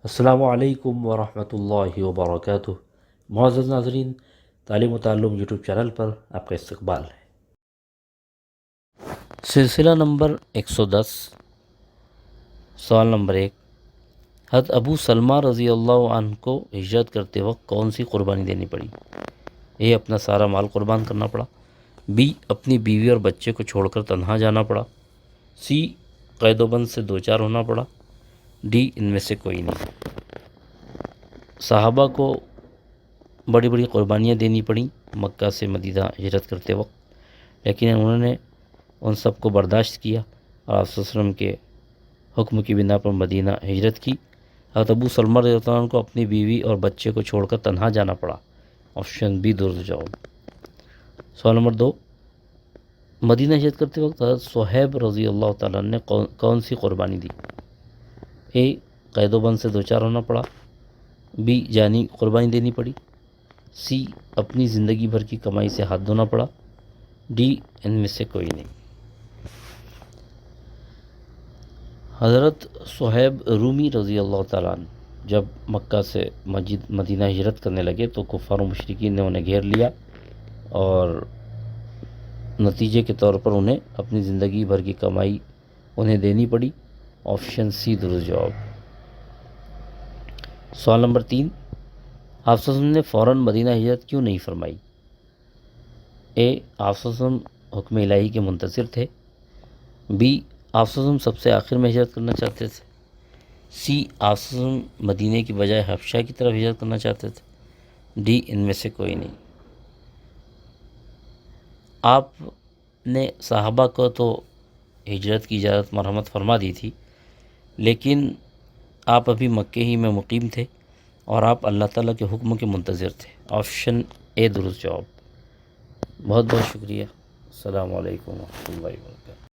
السلام علیکم ورحمۃ اللہ وبرکاتہ۔ معزز ناظرین، تعلیم و تعلم یوٹیوب چینل پر آپ کا استقبال ہے۔ سلسلہ نمبر 110، سوال نمبر 1، حضرت ابو سلمہ رضی اللہ عنہ کو ہجرت کرتے وقت کون سی قربانی دینی پڑی؟ اے، اپنا سارا مال قربان کرنا پڑا، بی، اپنی بیوی اور بچے کو چھوڑ کر تنہا جانا پڑا، سی، قید و بند سے دوچار ہونا پڑا، ڈی، ان میں سے کوئی نہیں۔ صحابہ کو بڑی بڑی قربانیاں دینی پڑیں مکہ سے مدینہ ہجرت کرتے وقت، لیکن انہوں نے ان سب کو برداشت کیا اور آپ صلی اللہ علیہ وسلم کے حکم کی بنا پر مدینہ ہجرت کی۔ حضرت ابو سلمہ رضی اللہ عنہ کو اپنی بیوی اور بچے کو چھوڑ کر تنہا جانا پڑا، آپشن بی درست جواب۔ سوال نمبر 2، مدینہ ہجرت کرتے وقت حضرت صہیب رضی اللہ تعالیٰ عنہ نے کون سی قربانی دی؟ اے، قید و بند سے دوچار ہونا پڑا، بی، جانی قربانی دینی پڑی، سی، اپنی زندگی بھر کی کمائی سے ہاتھ دھونا پڑا، ڈی، ان میں سے کوئی نہیں۔ حضرت صہیب رومی رضی اللہ تعالیٰ عنہ جب مکہ سے مدینہ ہجرت کرنے لگے تو کفار و مشرکین نے انہیں گھیر لیا اور نتیجے کے طور پر انہیں اپنی زندگی بھر کی کمائی انہیں دینی پڑی، آپشن سی درست جواب۔ سوال نمبر 3، آپ صلی اللہ علیہ وسلم نے فوراً مدینہ ہجرت کیوں نہیں فرمائی؟ اے، آپ صلی اللہ علیہ وسلم حکم الہی کے منتظر تھے، بی، آپ صلی اللہ علیہ وسلم سب سے آخر میں ہجرت کرنا چاہتے تھے، سی، آپ صلی اللہ علیہ وسلم مدینہ کی بجائے حبشہ کی طرف ہجرت کرنا چاہتے تھے، ڈی، ان میں سے کوئی نہیں۔ آپ نے صحابہ کو تو ہجرت کی اجازت مرحمت فرما دی تھی، لیکن آپ ابھی مکے ہی میں مقیم تھے اور آپ اللہ تعالیٰ کے حکم کے منتظر تھے، آپشن اے درست جواب۔ بہت بہت شکریہ۔ السلام علیکم ورحمۃ اللہ وبرکاتہ۔